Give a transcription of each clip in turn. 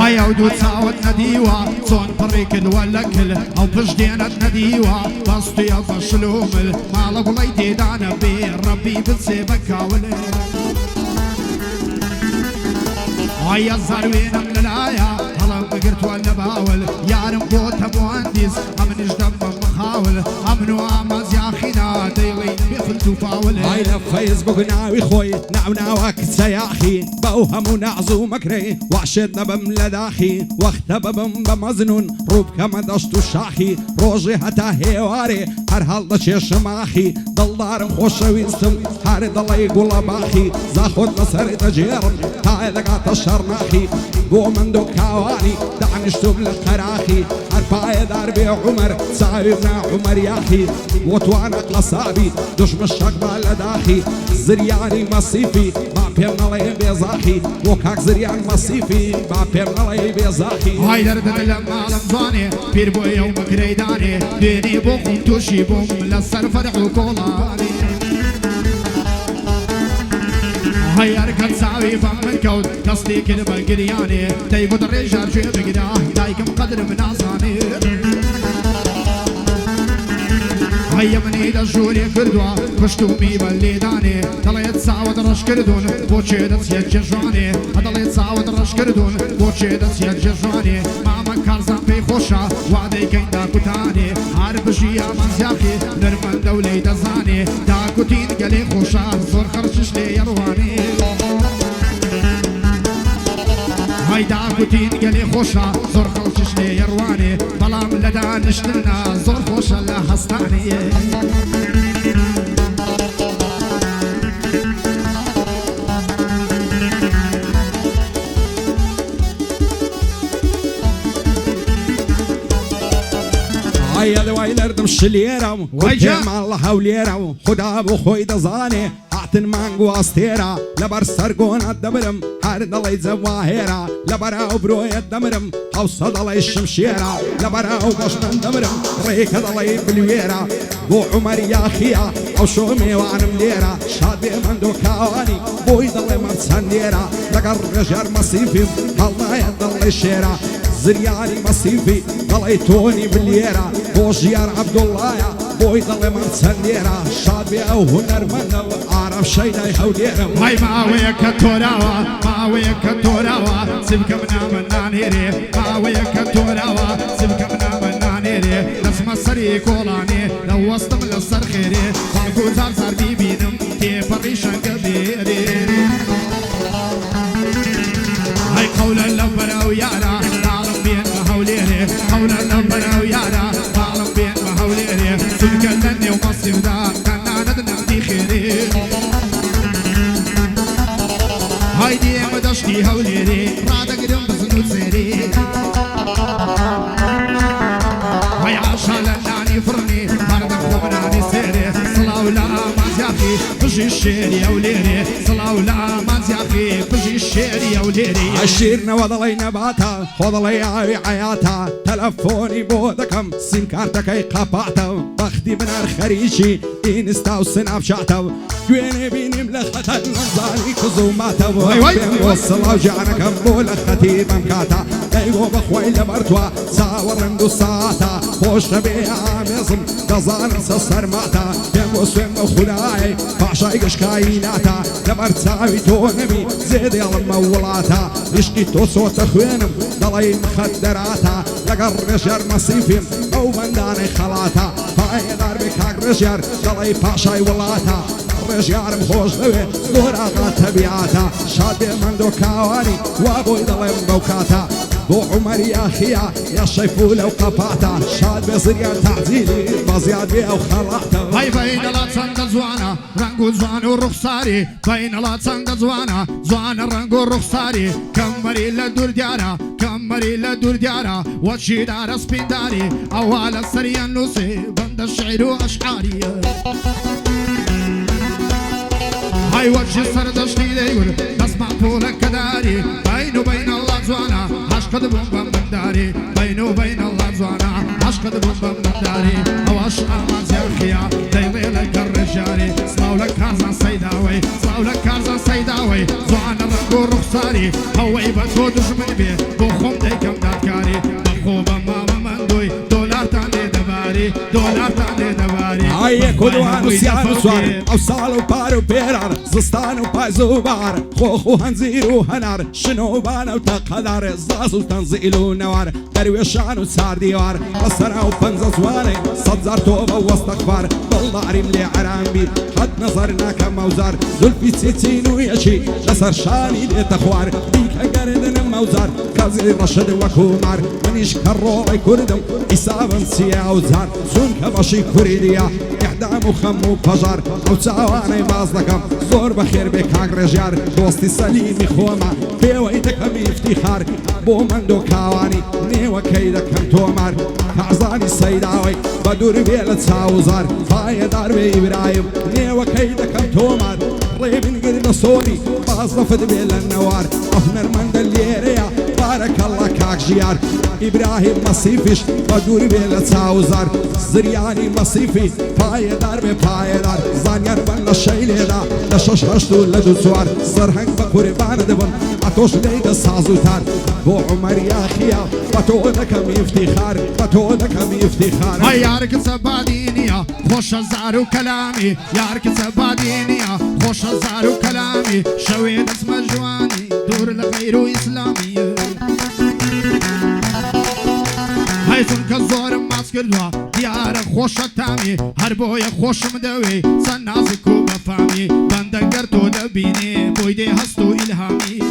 هيا ودود ساوت نديوة صون بريكل ولا كل أو بجدينة نديوة بسطو يا شلومل مالا بليتي دانا بير ربي بتسيبك هاولي هيا الزاروين من الآية هلا بقرت ولا باول يارم بوتا مهندس أمن جدم مخاول أمنو أمز يا خينا ديلي بيخلتو فاول هاي لفيسبوك ناوي خوي ناوك سياخي بوهم ونعزو مكري وعشدنا بملداخي واختبب بمزنون روب كما دشتو شاخي روجي هتا هيواري هر هل دشيش ماخي دلدارم خوش ويستم هر دلي يقول باخي زاخد نصر تجيرم هاي دقات الشرناخي قو من دو كاواني دعني شتوب للقراخي هرفاي داربي عمر ساوي ابن عمر ياخي وطوانا قصابي دش مشاك بالداخي زرياني مصيفي ما بيمنا لي بيزاخي وكاك زريان مصيفي ما بيمنا لي بيزاخي هاي درد لما لمزاني بير بو يوم كريداني ديني بوخم توشي بوم لسر فرح وكولاني هاي اركض ساوي فم الكود قصدي كلمة قرياني تيقود الرجال جيب قداه دايكم قدر من عصاني هيا من ايد الجوري كردوا كشتومي بالليداني طلعت ساود رش كردون بوشيدت يا ججاني طلعت ساود رش كردون بوشيدت يا ججاني ماما كارزان بي خوشا وعدي كين داكوتاني عارف جيا منزياخي نرمن دولي دزاني داكوتين قالي خوشا زور خرشش لي يرواني هاي داكوتين قالي خوشا زور خرشش لي يرواني بلام لدان نشتلنا زور خوشا لحستاني هيا دويلر دمش ليرة وجم الله وليرة خدا ابو خوي دزاني اعتن مانجو استيرا لبر سرقون الدمرم هارد الله زواهيرا لبر ابرو الدمرم اوصد الله الشمشيرة لبر وقشنا الدمرم ريك الله بالويرة بو عمر يا خيا او شومي وعن مليرة شاد بمندو كاواني بو يضل مرسنديرة لقر رجال مصيفي الله يضل الشيرة زرياني مصيفي ضليتوني بالليرة بو جيار عبد الله بو يضل مرسنديرة شاد بي او هنر منو عارف شيدا يحوليرة هاي معاويك التوراوة معاويك التوراوة سيبك من نانيري معاويك التوراوة سيبك من نانيري نسمع السري كولاني لو وسطم للسر خيري خلقو زار زار بيبينم تيب الريشان كبيري هاي قولا لبنا ويانا نعلم بين محوليري قولا لبنا ويانا نعلم بين محوليري سيبك لني ومصيف دا كنا ندنا دي خيري هايدي مدشتي هوليري رادا قدم بزنود سيري هاي عاشا لناني فرني مرد خلمناني سيري صلاة ولا مازياخي بجي الشيري يا وليري صلاة ولا مازياخي بجي الشيري يا وليري عشيرنا وضلي نباتا وضلي عياتا تلفوني بودكم سيم كارتك اي قطعته بختي من الخريجي انستا وسناب شاته ويني بيني ملخة المنظاري كزوماته وين وصل وجعنا كمبول ختي ممكاتا دايبو بخوي لبرتوا ساور ندو ساعتا خوش بيها عمزم دزان سسر ماتا بيم وسوم وخلاي فعشايقش كايناتا لبرت ساوي تونمي زيد يلا مولاتا يشكي تو صوت اخوينم ضلي مخدراتا لقر رجر مصيفين او بنداني خلاتا فاي ضربك حق رجر ضلي فعشاي ولاتا رجار مخوش لوي زورا تبعاتا شاد من دو كاواني وابوي ضلي مبوكاتا بو عمر يا خيا يا شيفولة وقفاتا شاد بزريان تعزيلي بزياد بيه وخلاتا هاي بين لا تصند زوانا رنقو زوان ورخصاري بين لا تصند زوانا زوان رنقو رخصاري كمري لدور ديارا كمري لدور ديارا وشي دار سبين داري اوال السريا نوسي بند الشعر واشعاري هاي وجه سردشتي ديور نسمع طولك كداري بين وبين الله زوانا عشق دبوم من داري بينه وبين الله زوانا عشق دبوم من داري أواش أماز يا خيا ديلي لك الرجالي صلاو لك كارزان سيداوي صلاو لك كارزان سيداوي زوانا رنقو رخصاري هو يبتو دجمن بيه بخوم ديكم دادكاري بخوبا ماما من دوي دولار تاني دباري دولار تاني دباري هاي كدوان سيان سوار او سالو بارو بيرار زستانو بايزو بار خوخو هنزيرو هنار شنو بانو تقدر زازو تنزيلو نوار درويشانو سار ديوار بصرا وبنزا زواني صدزار توبة واستغفار بالله ريم لي عرامبي حد نظرنا كموزار زلفي تسيتينو يشي لسر شاني لي تخوار بيك قردن موزار كازي رشد وكومار منيش كروي كردم حسابا سيا وزار زون كباشي كوريديا اعدام وخم وفجر او تعواني مازدكم زور بخير بك رجار دوستي سليمي خوما بيويتك هم افتخار بو من دو كاواني نيوة كيدك تومار كعزاني سيداوي بدور بيلة ساوزار هاي داربي إبراهيم نيوة كيدك تومار ريبن قرد صوني باصفد بيلة النوار أفنر من دليريا بارك الله كاك جيار إبراهيم مصيفش بدور بيلة ساوزار زرياني مصيفي پای دار به پای دار زانیار بن لشیلی دا لشش هشتو لدو سوار سرهنگ بخوری بان دبن اتوش لید سازو تار بو عمر یا خیا بتو دکم افتخار بتو دکم افتخار یارک زبادینیا خوش زارو کلامی یارک زبادینیا خوش زارو کلامی شوید اسم جوانی دور لغیر اسلامی هایتون که زورم ماس کردوا دیار خوش تامی هر بوی خوشم دوی سن نازک و بفامی بندگر تو دبینی بویده هستو الهامی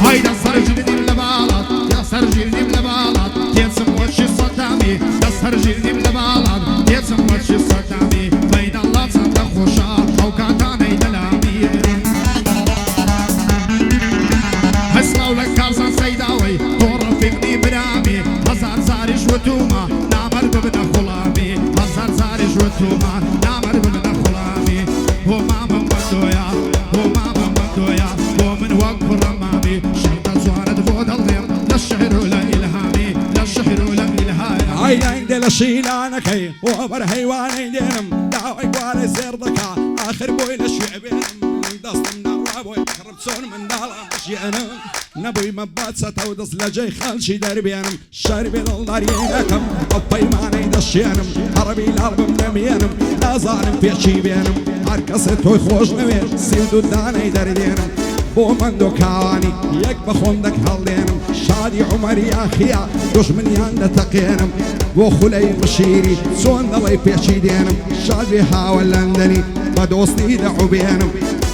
هایدا سر جردیم لبالات یا سر جردیم لبالات تیسم وچی صدامی یا سر جردیم لبالات تیسم وچی صدامی بین الله سند خوشا او کاتانی دلامی هسلاو لك كارزان سيداوي رفيقني برامي هزار زارش وتوما نامر ببنا خلامي هزار زارش وتوما نامر ببنا خلامي هو ماما مدويا هو ماما مدويا هو من وقف رمامي شرطة زوانت بود الضيم للشهر ولا إلهامي للشهر ولا إلهامي هاي عند لشيلانكي وبر حيواني دينم داوي قوالي سير ذكا آخر بوي لشعبينم دستم نوابوي ربسون من دالا مشيانم نبوي مباتسة ودس لجي خالشي دربيانم شاربي دلدار ينكم أباي ماني دشيانم عربي الأربم دميانم لازانم بيشي بيانم هركسي توي خوش نوير سيدو داني دردينم بو من دو كاواني يك بخوندك هالدينم شادي عمري يا خيا دشمني عند تقينم وخلي مشيري سون دلي بيشي دينم شادي هاول لندني بدوستي دعو بينم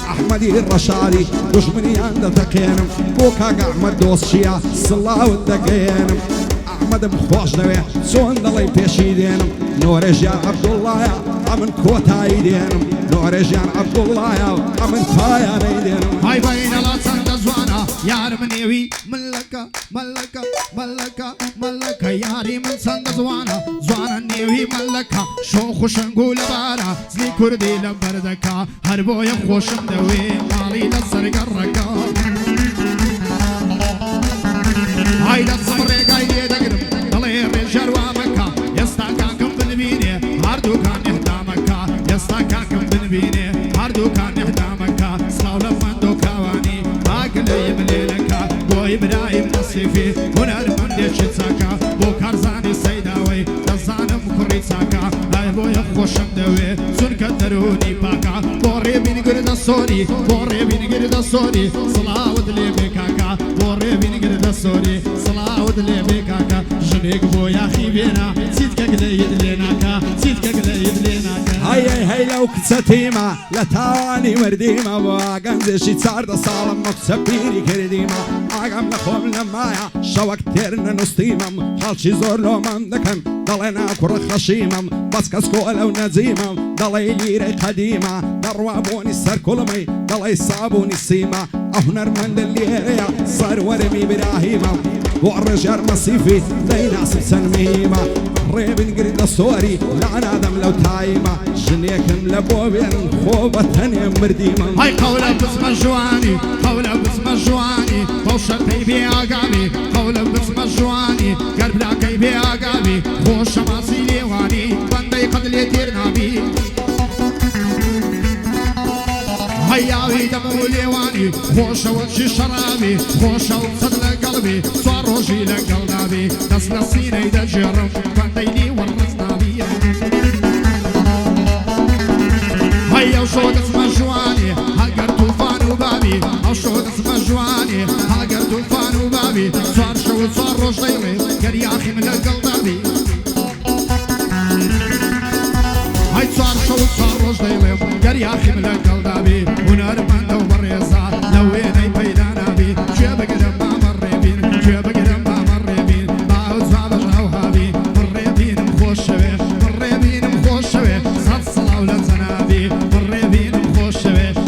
أحمدي الرشادي دشمني عند تقينم بوكاك أحمد دوست شيا صلاة والدقينم أحمد مخوش نوي سون دلي بيشي دينم نورجيان عبد الله يا عمن كوتاي دينم نورجيان عبد الله يا عمن فايا دينم هاي بين لا سند زوانا يار منيوي ملكا ملكا ملكا ملكا ياري من سند زوانا زوانا نيوي ملكا شو خوشنگو لبارا زلي كردي لبردكا هر بويا خوشم دوي مالي لسر قرقا هاي لسمري قايدي دقرم دلي رجال وامكا يستاكاكم بنبيني هاردو كان يهدامكا يستاكاكم بنبيني هاردو كان يهدامكا صلاو لفندو كاواني باقلي بليلكا بو إبراهيم نصيفي هنر من ديش تساكا بو كارزاني سيداوي دزانم كوري تساكا هاي بو يخوشم دوي سنك دروني باكا بوري بين قرد الصوري بوري بين قرد الصوري صلاة ودلي بكاكا بوري بين قرد الصوري صلاة ودلي بكاكا شنيك بو يا خيبينا سيدك قليد ليناكا سيدك قليد ليناكا هاي لو كتساتيما لا تاواني مرديما واقم زيشي تسارد صالم مكسبيري كرديما اقم لخوم لمايا شوك تيرنا نستيمم خالشي زور لو ممدكم ضلينا كر خشيمم بس كسكولا ونزيمم ضلي ليري قديمة دروابوني السر كلمي ضلي صابوني السيما اهنر من دليريا صار ورمي براهيمم بۆ ڕێژار مەسیفی دەیناسم سەنمیمە ڕێبن گرت لە سۆری لانادەم لەو تایمە ژنێکم لە بۆ بێن خۆ بە تەنێ مردیمە هاي قولة بسمة جواني قولة بسمة جواني بوشة بي آقامي قولة بسمة جواني قلب لاكي بي آقامي خوش ماسي ليواني بندي قد ليتير نابي هياوي دمو ليواني خوش وجه شرابي خوش وصد لقلبي صار روجي لقلبي ناس نسيني دجرم بندي لي ورمزنابي هيا وشو اسمه جواني هاجر طوفان وبابي او شو اسمه جواني هاجر طوفان وبابي صار شو صار رجلي قال يا اخي من القلبي هاي صار شو صار رجلي قال يا اخي من القلبي ونار من لو بريزا لو وين بيدانا بي جيبك لما مر بين جيبك لما مر بين ما صعب جوهابي مر بين مخوش مر بين مخوش صد صلاة ولا زنابي مر بين مخوش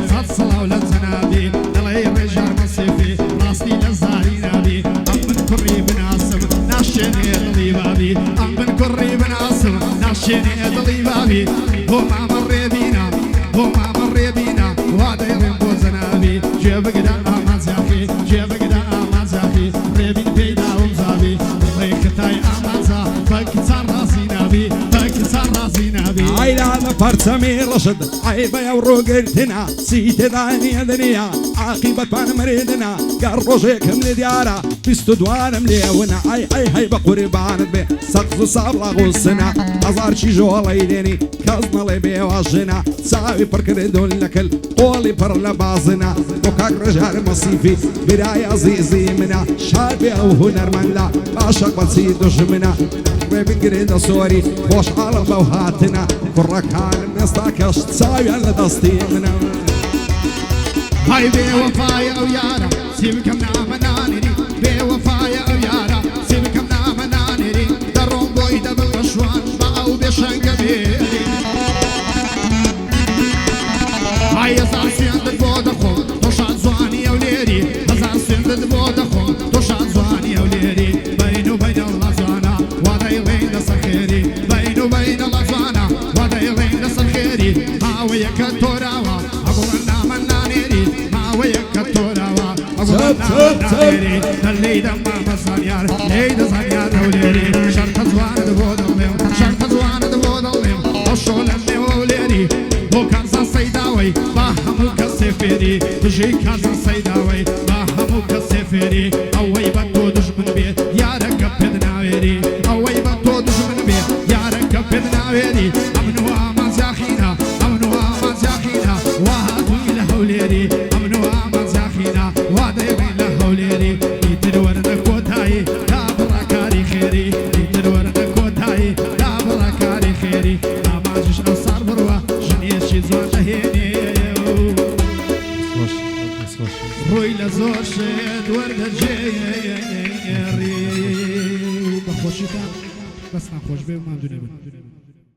صد صلاة ولا زنابي دلي رجال مصيفي راسي لزاري نابي ام من كري بناسم ناشيني دلي بابي ام من كري بناسم ناشيني دلي بابي هو ما مر بينا هو ما مر بينا وهذا يرمبو زنابي جيبك دا امازاخي جيبك دا امازاخي ريبين بيدا ومزابي ضيختاي امازا فكسر راسي نابي فكسر راسي نابي عيلة فرسمي رشد عيبة يورو قرتنا سيت داني دنيا عاقبة بان مريدنا قال روجيكم لديارة بستو دوان مليونا اي هاي بقربان بي سقف صابلا غوصنا ازار شي جوال يديني كازنا لي بي واجنا ساوي بركردون لكل قولي بر لبازنا وكاك رجال مصيفي براي عزيزي منا شاربي او هنر من لا عاشق بسيد دجمنا بنقريد صوري خوش على بوهاتنا كركان نستاكش تساوي على دستيمنا هاي بوفايا ويارا سيبكم نامناني بوفايا ويارا سيبكم نامناني درون بويدا بالمشوان باو بشنقبيري هاي يزار سيند بودخو توشان زواني وليري يزار سيند بودخو توشان زواني وليري بينو بين الله زوانا ودا يلين سخيري بينو بين الله زوانا ودا يلين سخيري هاوي كتوراوا اقولنا منانيري هاوي كتوراوا اقولنا منانيري اللي دم بسانيار ليد زانيار وليري شرط زوان بودلم شرط زوان بودلم وشولم وليري وكان سيداوي باهمو كسفيري بجي كازا سيداوي باهمو كسفيري اوي بطو دجمن بي يا ركب بدناويري اوي بطو دجمن بي يا ركب بدناويري امنو امازاخينا امنو امازاخينا وهاتو الى هوليري امنو امازاخينا وهذا الى هوليري يتدور نكوتاي لا بركاري خيري يتدور نكوتاي لا بركاري خيري اماجش نصار بروا شي زور هيني روي لزور شد ورد جيري بخوشي كان بس نخوش بيه وما دونه